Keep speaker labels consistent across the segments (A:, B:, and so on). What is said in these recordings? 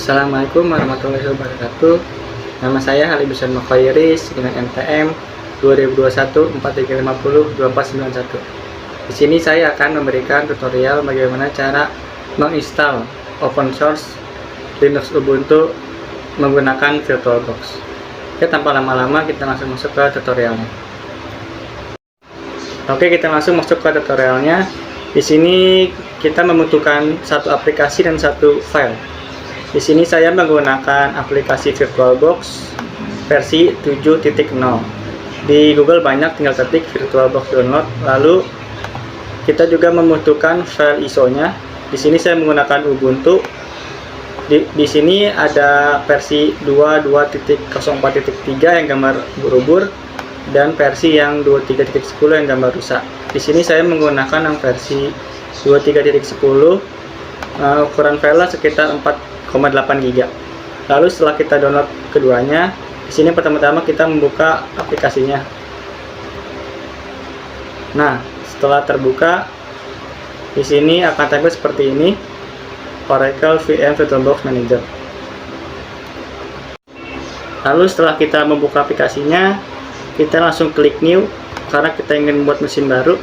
A: Assalamualaikum warahmatullahi wabarakatuh. Nama saya Halim Hussein Khairis dengan NPM 2021 4350 2491. Di sini saya akan memberikan tutorial bagaimana cara menginstal open source Linux Ubuntu menggunakan VirtualBox. Oke, tanpa lama-lama kita langsung masuk ke tutorialnya. Oke, kita langsung masuk ke tutorialnya. Di sini kita membutuhkan satu aplikasi dan satu file. Di sini saya menggunakan aplikasi VirtualBox versi 7.0. Di Google banyak, tinggal ketik VirtualBox download. Lalu kita juga membutuhkan file ISO-nya. Di sini saya menggunakan Ubuntu. Di sini ada versi 22.04.3 yang gambar ubur-ubur dan versi yang 23.10 yang gambar rusak. Di sini saya menggunakan yang versi 23.10. Ukuran file sekitar 4,8 GB. Lalu setelah kita download keduanya, di sini pertama-tama kita membuka aplikasinya. Nah, setelah terbuka, di sini akan tampil seperti ini, Oracle VM VirtualBox Manager. Lalu setelah kita membuka aplikasinya, kita langsung klik New karena kita ingin membuat mesin baru.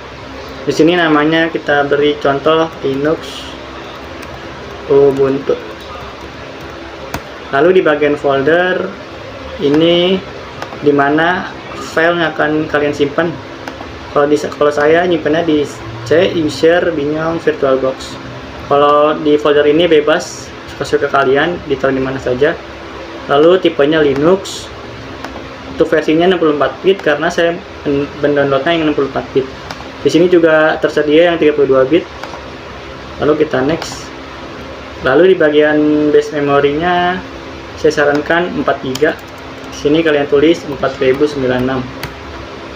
A: Di sini namanya kita beri contoh Linux Ubuntu. Lalu di bagian folder ini dimana file yang akan kalian simpan. Kalau saya nyimpannya di C user binyong VirtualBox. Kalau di folder ini bebas, suka-suka kalian ditaruh di mana saja. Lalu tipenya Linux. Untuk versinya 64 bit karena saya mendownloadnya yang 64 bit. Di sini juga tersedia yang 32 bit. Lalu kita next. Lalu di bagian base memorinya saya sarankan 4 GB. Di sini kalian tulis 4096.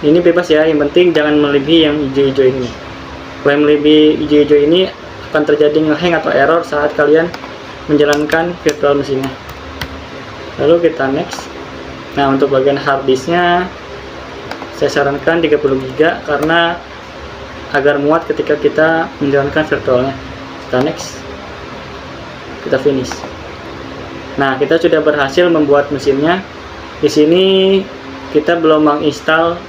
A: Ini bebas ya, yang penting jangan melebihi yang hijau-hijau ini. Kalau yang melebihi hijau-hijau ini akan terjadi nge-hang atau error saat kalian menjalankan virtual mesinnya. Lalu kita next. Nah, untuk bagian hard disknya saya sarankan 30 GB karena agar muat ketika kita menjalankan virtualnya. Kita next. Kita finish. Nah, kita sudah berhasil membuat mesinnya. Di sini kita belum menginstal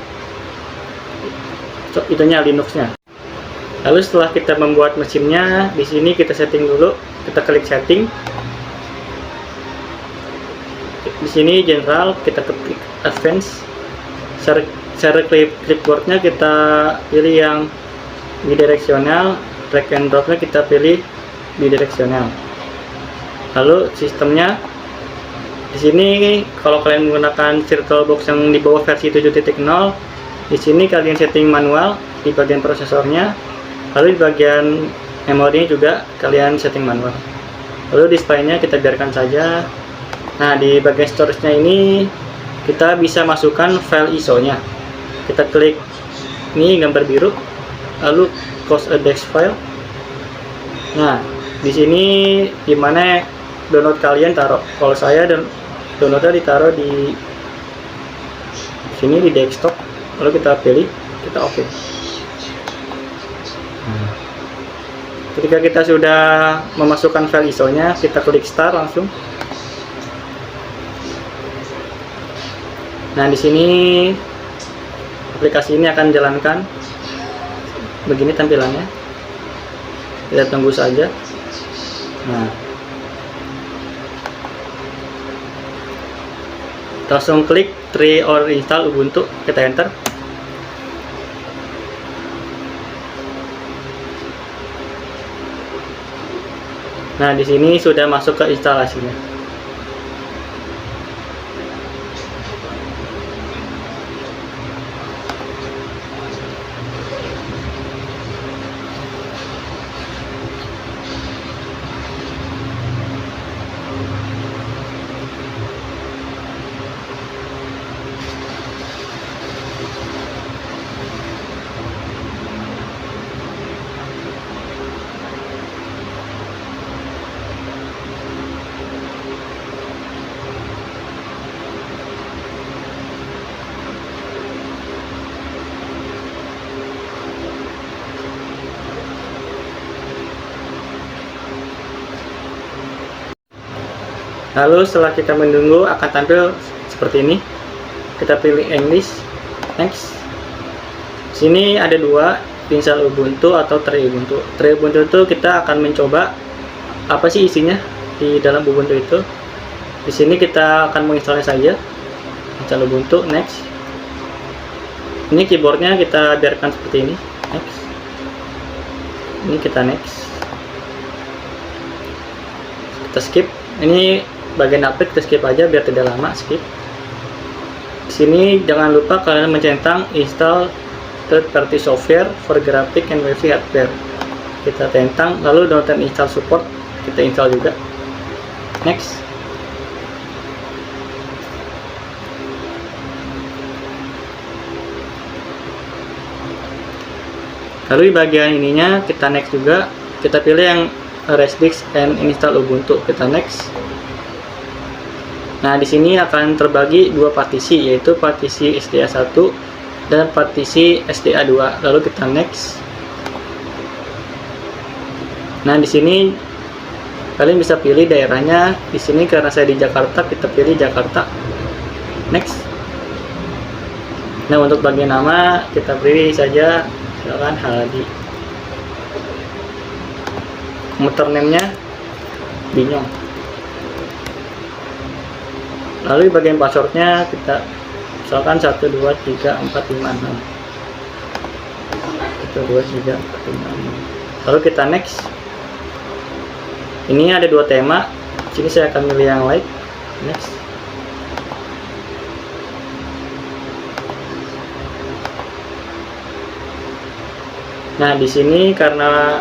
A: itunya Linuxnya. Lalu setelah kita membuat mesinnya, di sini kita setting dulu. Kita klik setting. Di sini general, kita klik advance. Share clipboardnya kita pilih yang bidirectional, drag and dropnya kita pilih bidirectional. Lalu sistemnya di sini kalau kalian menggunakan VirtualBox yang di bawah versi 7.0, di sini kalian setting manual di bagian prosesornya. Lalu di bagian memorinya juga kalian setting manual. Lalu displaynya kita biarkan saja. Nah, di bagian storage-nya ini kita bisa masukkan file ISO-nya. Kita klik ini gambar biru, lalu close a text file. Nah, di sini dimana download kalian taruh. Kalau saya downloadnya ditaruh di sini di desktop. Lalu kita pilih, kita oke. Ketika kita sudah memasukkan file ISO-nya, kita klik start langsung. Nah, di sini aplikasi ini akan jalankan. Begini tampilannya. Kita tunggu saja. Nah, langsung klik try or install Ubuntu, kita enter. Nah, di sini sudah masuk ke instalasinya. Lalu setelah kita menunggu akan tampil seperti ini. Kita pilih English, next. Sini ada dua, install Ubuntu atau Tray Ubuntu. Tray Ubuntu itu kita akan mencoba apa sih isinya di dalam Ubuntu itu. Di sini kita akan menginstalnya saja. Install Ubuntu, next. Ini keyboardnya kita biarkan seperti ini, next. Ini kita next. Kita skip. Ini bagian update kita skip aja biar tidak lama, skip. Di sini jangan lupa kalian mencentang install third party software for graphic and wifi hardware. Kita tentang, lalu download dan install support, kita install juga, next. Lalu di bagian ininya kita next juga, kita pilih yang erase disk and install Ubuntu, kita next. Nah, di sini akan terbagi dua partisi, yaitu partisi SDA1 dan partisi SDA2. Lalu kita next. Nah, di sini kalian bisa pilih daerahnya. Di sini karena saya di Jakarta, kita pilih Jakarta. Next. Nah, untuk bagian nama kita pilih saja misalkan Haladi. Komputer name-nya Binyong. Lalu di bagian passwordnya kita misalkan 1, 2, 3, 4, 5, 6. 1, 2, 3, 4, 5, 6. Lalu kita next. Ini ada dua tema. Sini saya akan pilih yang light. Next. Nah, di sini karena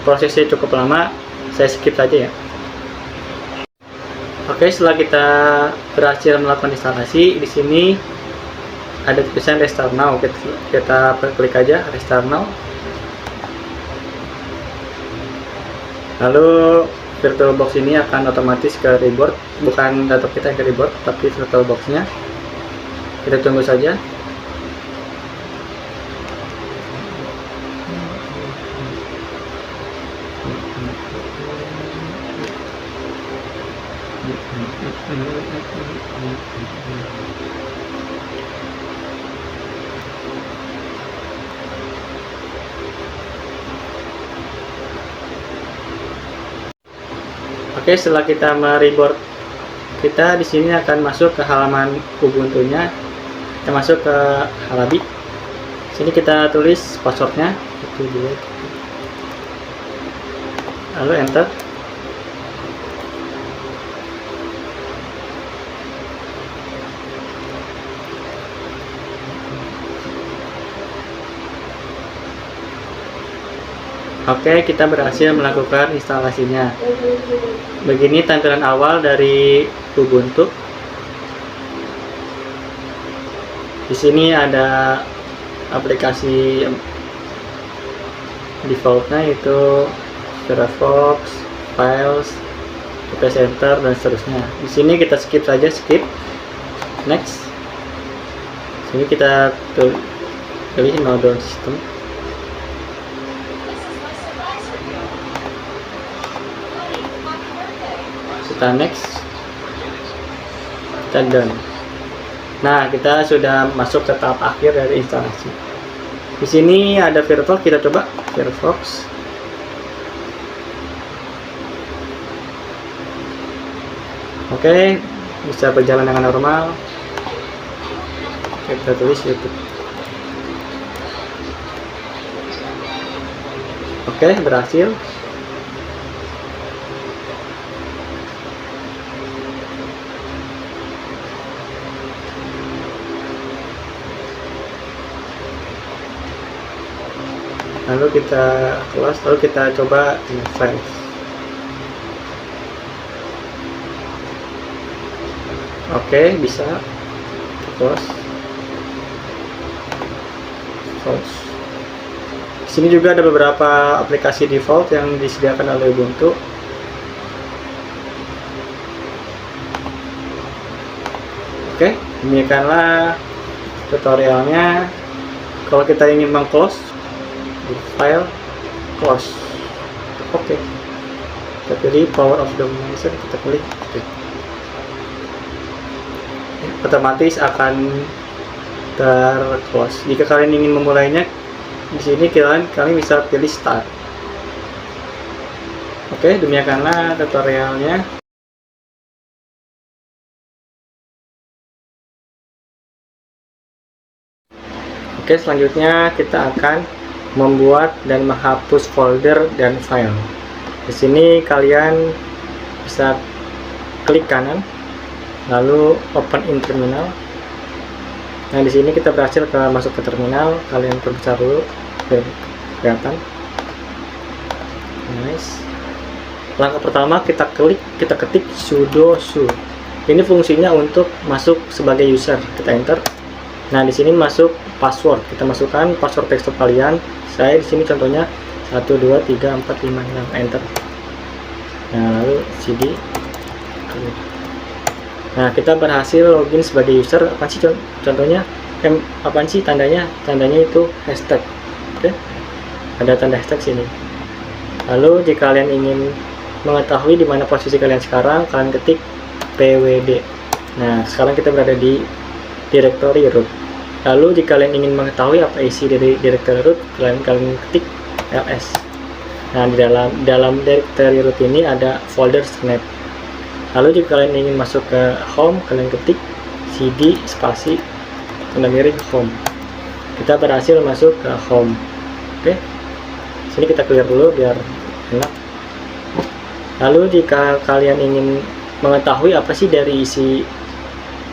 A: prosesnya cukup lama, saya skip saja ya. Oke, setelah kita berhasil melakukan instalasi, di sini ada tulisan Restart Now. Kita klik aja Restart Now. Lalu VirtualBox ini akan otomatis ke reboot, bukan laptop kita yang ke reboot, tapi VirtualBox-nya. Kita tunggu saja. Oke, setelah kita mereboot, kita di sini akan masuk ke halaman Ubuntu-nya. Kita masuk ke Halabi. Sini kita tulis passwordnya, lalu enter. Oke, kita berhasil melakukan instalasinya. Begini tampilan awal dari Ubuntu. Di sini ada aplikasi defaultnya yaitu Firefox, Files, Epicenter dan seterusnya. Di sini kita skip saja, skip. Next. Sini kita pilih no down system. Kita next, kita done. Nah, kita sudah masuk ke tahap akhir dari instalasi. Di sini ada Firefox, kita coba Firefox. Oke, bisa berjalan dengan normal. Kita tulis YouTube. Oke, berhasil. Lalu kita close, lalu kita coba files. Oke, bisa close. Close. Di sini juga ada beberapa aplikasi default yang disediakan oleh Ubuntu. Oke, demikianlah tutorialnya. Kalau kita ingin meng-close file, close. Oke. kita pilih power of domination, kita klik, otomatis akan terclose. Jika kalian ingin memulainya, di sini kalian bisa pilih start. Oke, demikianlah tutorialnya. Oke, selanjutnya kita akan membuat dan menghapus folder dan file. Di sini kalian bisa klik kanan, lalu open in terminal. Nah, di sini kita berhasil masuk ke terminal. Kalian perbesar dulu biar kelihatan. Nice. Langkah pertama kita ketik sudo su. Ini fungsinya untuk masuk sebagai user. Kita enter. Nah, di sini masuk password. Kita masukkan password desktop kalian. Saya di sini contohnya 1 2 3 4 5 6, enter. Nah, lalu cd. Nah, kita berhasil login sebagai user. Apa sih contohnya? Apa sih tandanya? Tandanya itu hashtag. Oke. Ada tanda hashtag sini. Lalu jika kalian ingin mengetahui di mana posisi kalian sekarang, kalian ketik pwd. Nah, sekarang kita berada di directory root. Lalu jika kalian ingin mengetahui apa isi dari directory root, kalian ketik ls. Nah, di dalam directory root ini ada folder snap. Lalu jika kalian ingin masuk ke home, kalian ketik cd spasi tanda miring home. Kita berhasil masuk ke home. Oke. Sini kita clear dulu biar enak. Lalu jika kalian ingin mengetahui apa sih dari isi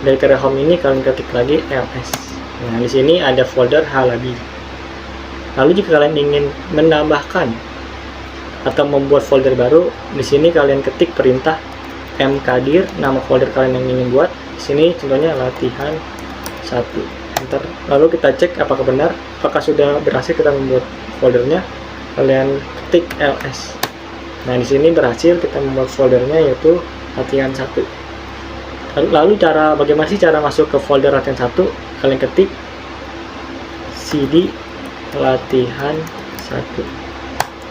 A: directory home ini, kalian ketik lagi ls. Nah, di sini ada folder halabi. Lalu jika kalian ingin menambahkan atau membuat folder baru, di sini kalian ketik perintah mkdir, nama folder kalian yang ingin buat. Di sini contohnya latihan 1, enter. Lalu kita cek apakah benar, apakah sudah berhasil kita membuat foldernya. Kalian ketik ls. Nah, di sini berhasil kita membuat foldernya, yaitu latihan 1. Lalu bagaimana sih cara masuk ke folder latihan 1? Kalian ketik cd latihan 1.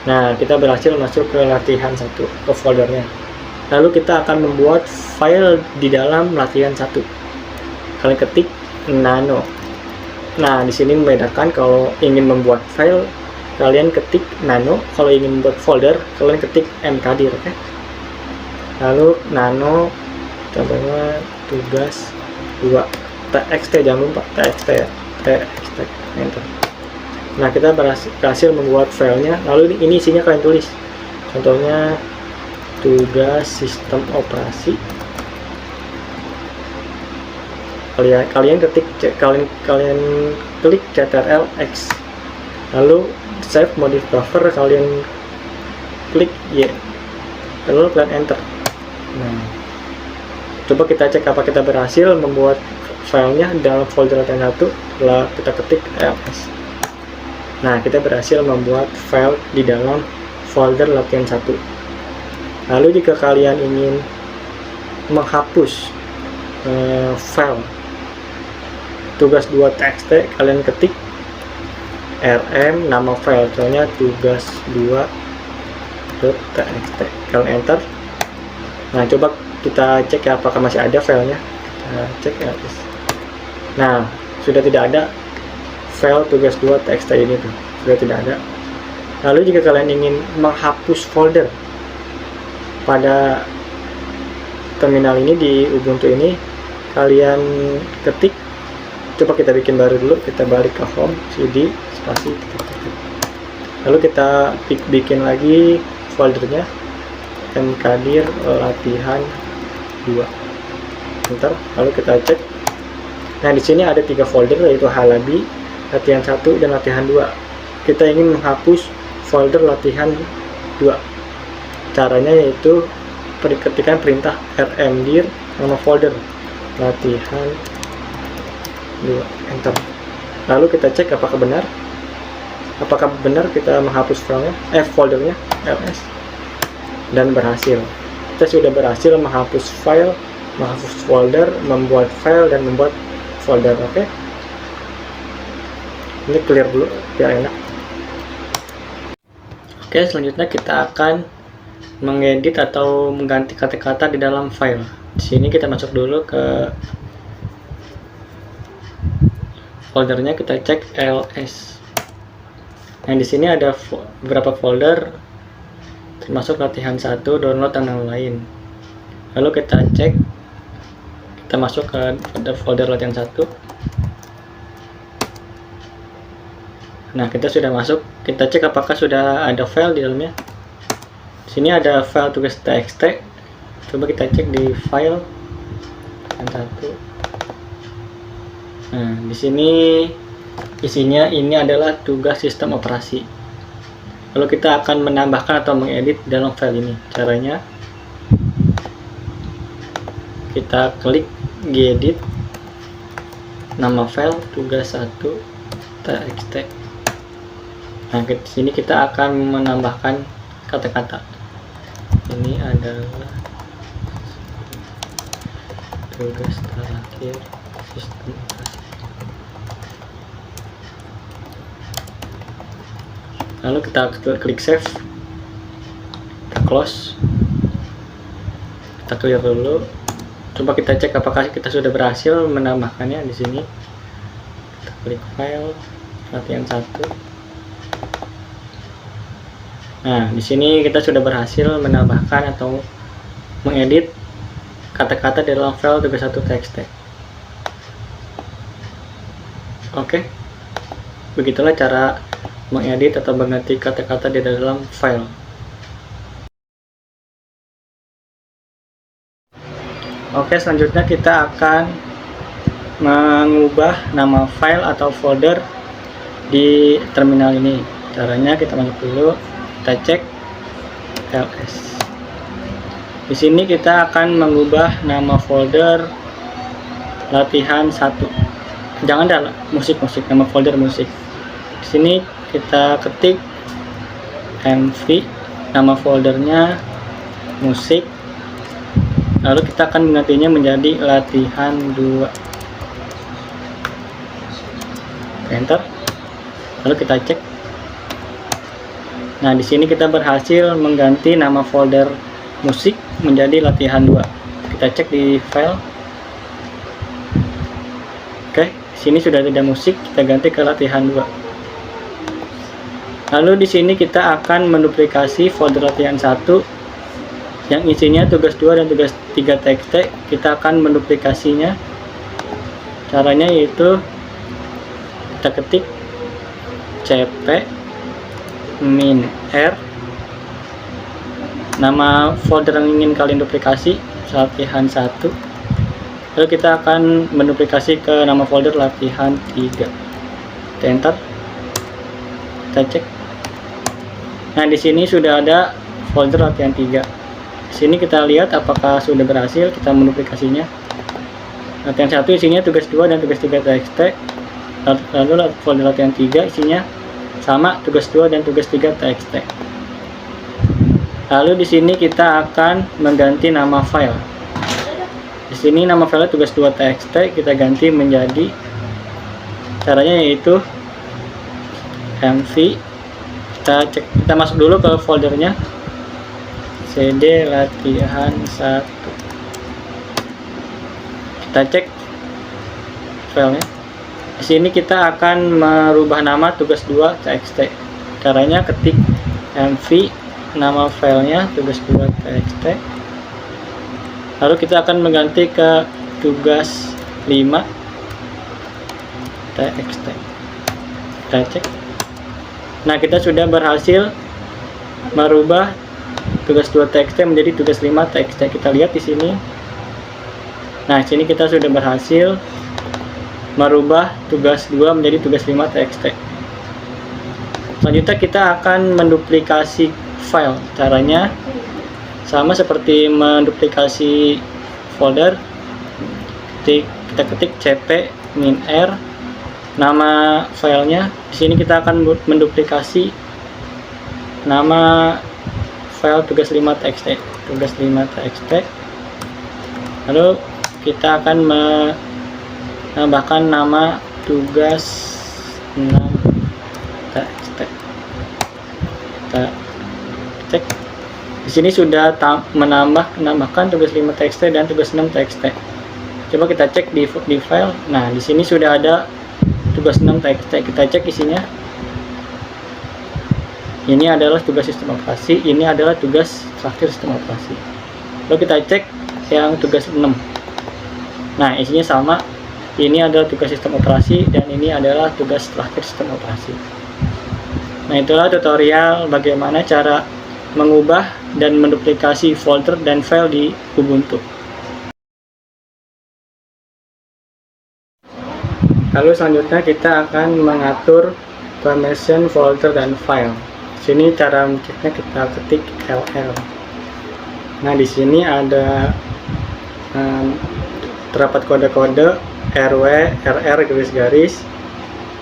A: Nah, kita berhasil masuk ke latihan 1, ke foldernya. Lalu kita akan membuat file di dalam latihan 1. Kalian ketik nano. Nah, di sini membedakan, kalau ingin membuat file kalian ketik nano, kalau ingin membuat folder kalian ketik mkdir. Oke. Lalu nano contohnya tugas 2 txt, jangan lupa txt ya, txt, enter. Nah, kita berhasil membuat filenya. Lalu ini isinya kalian tulis, contohnya tugas sistem operasi. Kalian ketik, kalian klik ctrl x, lalu save modif buffer, kalian klik y, lalu kalian enter. Nah, coba kita cek apa kita berhasil membuat filenya dalam folder latihan 1 setelah kita ketik ls. Nah, kita berhasil membuat file di dalam folder latihan 1. Lalu jika kalian ingin menghapus file tugas 2 txt, kalian ketik rm nama file, contohnya tugas 2.txt, kalian enter. Nah, coba kita cek ya apakah masih ada filenya. Kita cek ya guys. Nah, sudah tidak ada file tugas 2 txt ini tuh, sudah tidak ada. Lalu jika kalian ingin menghapus folder pada terminal ini, di Ubuntu ini, kalian ketik, coba kita bikin baru dulu, kita balik ke home, cd spasi lalu kita bikin lagi foldernya mkdir latihan 2, enter. Lalu kita cek. Nah, di sini ada 3 folder, yaitu halabi, latihan 1, dan latihan 2. Kita ingin menghapus folder latihan 2. Caranya yaitu ketikkan perintah rmdir nama folder latihan 2, enter. Lalu kita cek apakah benar kita menghapus foldernya ls, dan berhasil. Kita sudah berhasil menghapus file, menghapus folder, membuat file, dan membuat folder. Oke. Ini clear dulu biar enak. Oke, selanjutnya kita akan mengedit atau mengganti kata-kata di dalam file. Di sini kita masuk dulu ke foldernya, kita cek ls. Nah, di sini ada beberapa folder termasuk latihan 1, download dan lain-lain. Lalu kita cek, kita masuk ke folder latihan 1. Nah, kita sudah masuk, kita cek apakah sudah ada file di dalamnya. Di sini ada file tugas txt. Coba kita cek di file yang 1. Nah, di sini isinya ini adalah tugas sistem operasi. Lalu kita akan menambahkan atau mengedit dalam file ini. Caranya, kita klik gedit, nama file tugas 1 txt. Nah, di sini kita akan menambahkan kata-kata. Ini adalah tugas terakhir sistem operasi. Lalu kita klik save, kita close, kita clear dulu. Coba kita cek apakah kita sudah berhasil menambahkannya. Di sini kita klik file latihan 1. Nah, di sini kita sudah berhasil menambahkan atau mengedit kata-kata dalam file tugas 1 txt. Oke, begitulah cara mengedit atau mengganti kata-kata di dalam file. Oke, selanjutnya kita akan mengubah nama file atau folder di terminal ini. Caranya kita masuk dulu, kita cek ls. Di sini kita akan mengubah nama folder latihan 1. Jangan ada musik, nama folder musik. Di sini kita ketik mv, nama foldernya musik. Lalu kita akan menggantinya menjadi latihan 2. Enter. Lalu kita cek. Nah, di sini kita berhasil mengganti nama folder musik menjadi latihan 2. Kita cek di file. Oke, di sini sudah ada musik, kita ganti ke latihan 2. Lalu di sini kita akan menduplikasi folder latihan 1 yang isinya tugas 2 dan tugas 3 txt. Kita akan menduplikasinya. Caranya yaitu kita ketik cp min r, nama folder yang ingin kalian duplikasi latihan 1. Lalu kita akan menduplikasi ke nama folder latihan 3. Kita enter, kita cek. Nah, di sini sudah ada folder latihan 3. Di sini kita lihat apakah sudah berhasil kita menduplikasinya. Latihan 1 isinya tugas 2 dan tugas 3 txt. Lalu folder latihan 3 isinya sama, tugas 2 dan tugas 3 txt. Lalu di sini kita akan mengganti nama file. Di sini nama file tugas 2 txt kita ganti menjadi, caranya yaitu mv. Kita masuk dulu ke foldernya, cd latihan 1. Kita cek filenya. Di sini kita akan merubah nama tugas 2 txt. Caranya ketik mv, nama filenya tugas 2 txt. Lalu kita akan mengganti ke tugas 5 txt. Kita cek. Nah, kita sudah berhasil merubah tugas 2 txt menjadi tugas 5 txt. Kita lihat di sini. Nah, di sini kita sudah berhasil merubah tugas 2 menjadi tugas 5 txt. Selanjutnya kita akan menduplikasi file. Caranya sama seperti menduplikasi folder. Kita ketik cp min r, nama filenya. Di sini kita akan menduplikasi nama file tugas 5 txt. Tugas 5 txt. Lalu kita akan menambahkan nama tugas 6 txt. Kita cek. Di sini sudah menambahkan tugas 5 txt dan tugas 6 txt. Coba kita cek di file. Nah, di sini sudah ada tugas 6 txt. Kita cek isinya. Ini adalah tugas sistem operasi, ini adalah tugas traktir sistem operasi. Lalu kita cek yang tugas 6. Nah, isinya sama. Ini adalah tugas sistem operasi dan ini adalah tugas traktir sistem operasi. Nah, itulah tutorial bagaimana cara mengubah dan menduplikasi folder dan file di Ubuntu. Lalu selanjutnya kita akan mengatur permission folder dan file. Sini cara menceknya kita ketik ll. Nah, di sini ada terdapat kode-kode rw, rr garis-garis.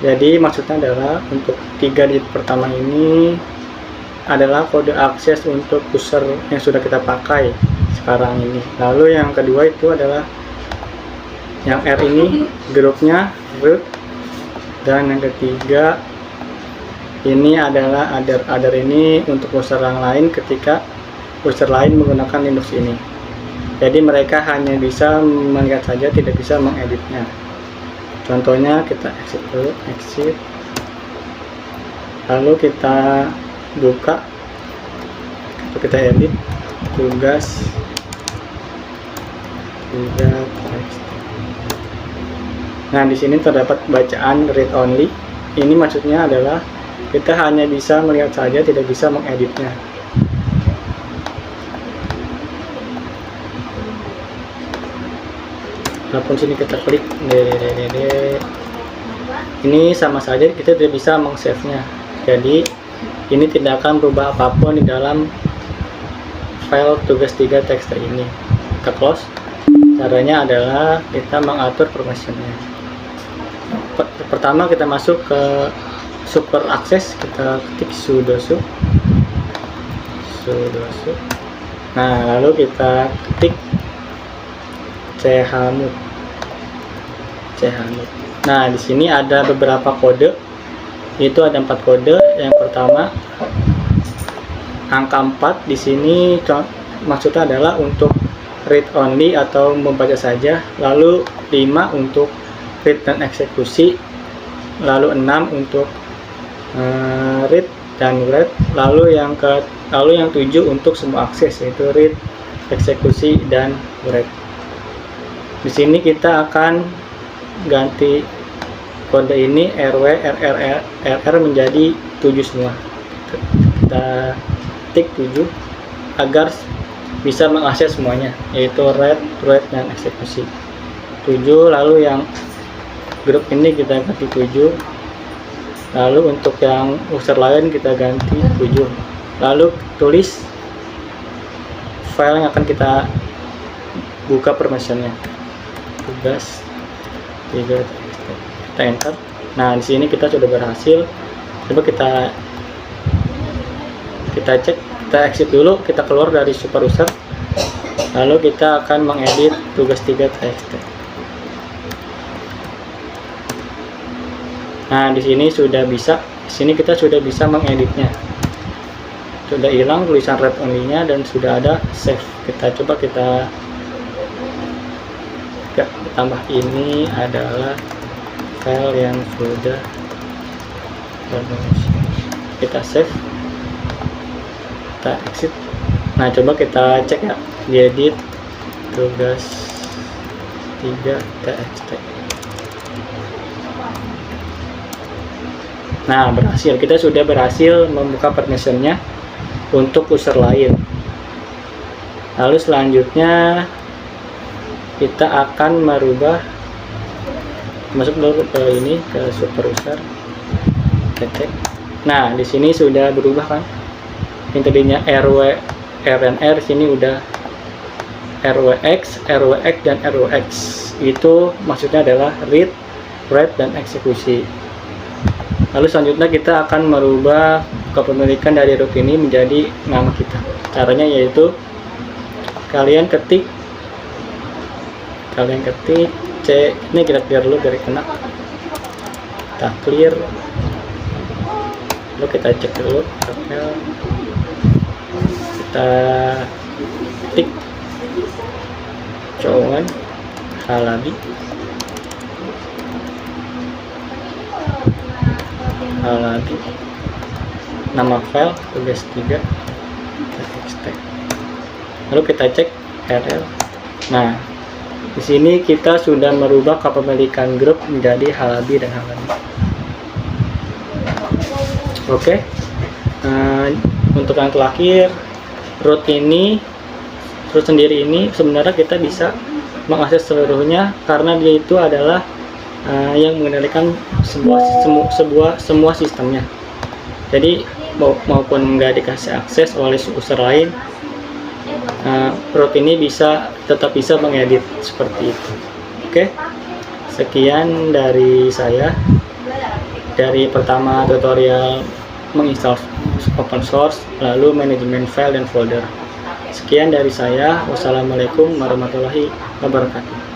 A: Jadi maksudnya adalah untuk 3 digit pertama ini adalah kode akses untuk user yang sudah kita pakai sekarang ini. Lalu yang kedua itu adalah yang R ini grupnya root, dan yang ketiga ini adalah other ini untuk user yang lain ketika user lain menggunakan Linux ini. Jadi mereka hanya bisa melihat saja, tidak bisa mengeditnya. Contohnya kita exit dulu, exit. Lalu kita buka, kita edit tugas txt. Nah, di sini terdapat bacaan read only. Ini maksudnya adalah kita hanya bisa melihat saja, tidak bisa mengeditnya. Walaupun sini kita klik ini sama saja, kita tidak bisa meng-save-nya. Jadi ini tidak akan berubah apapun di dalam file tugas 3 txt ini. Kita close. Caranya adalah kita mengatur permissionnya. Pertama kita masuk ke super access, kita ketik sudo. Nah, lalu kita ketik chmod. Nah, di sini ada beberapa kode. Itu ada 4 kode. Yang pertama angka 4 di sini maksudnya adalah untuk read only atau membaca saja. Lalu 5 untuk read dan eksekusi. Lalu 6 untuk read dan write. Lalu yang 7 untuk semua akses, yaitu read, eksekusi, dan write. Di sini kita akan ganti kode ini rw, rr menjadi 7 semua. Kita tik 7 agar bisa mengakses semuanya, yaitu read, write, dan eksekusi. 7. Lalu yang grup ini kita ganti 7. Lalu untuk yang user lain kita ganti 7. Lalu tulis file yang akan kita buka permissionnya, tugas 3 txt. Kita enter. Nah, di sini kita sudah berhasil. Coba kita cek, kita exit dulu, kita keluar dari super user. Lalu kita akan mengedit tugas 3 txt. Nah, di sini sudah bisa. Di sini kita sudah bisa mengeditnya. Sudah hilang tulisan read only-nya dan sudah ada save. Kita tambah ini adalah file yang sudah kita save. Kita exit. Nah, coba kita cek ya, diedit tugas 3 txt. Nah, berhasil. Kita sudah berhasil membuka permissionnya untuk user lain. Lalu selanjutnya kita akan merubah, masuk dulu ke ini, ke super user. Kita cek. Nah, di sini sudah berubah kan? Yang tadinya rw, rnr, sini udah rwx, rwx, dan rwx. Itu maksudnya adalah read, write, dan eksekusi. Lalu selanjutnya kita akan merubah kepemilikan dari root ini menjadi nama kita. Caranya yaitu kalian ketik C, ini kita clear dulu dari kena. Kita clear. Lalu kita cek dulu. Kita kita ketik Cowan Halabi, nama file tugas 3 txt, lalu kita cek URL. Nah, di sini kita sudah merubah kepemilikan grup menjadi Halabi dan Halabi. Oke. Untuk yang terakhir, root sendiri ini sebenarnya kita bisa mengakses seluruhnya karena dia itu adalah yang mengendalikan semua sistemnya. Jadi maupun nggak dikasih akses oleh user lain, root ini tetap bisa mengedit seperti itu. Oke, sekian dari saya, dari pertama tutorial menginstal open source, lalu manajemen file dan folder. Sekian dari saya. Wassalamualaikum warahmatullahi wabarakatuh.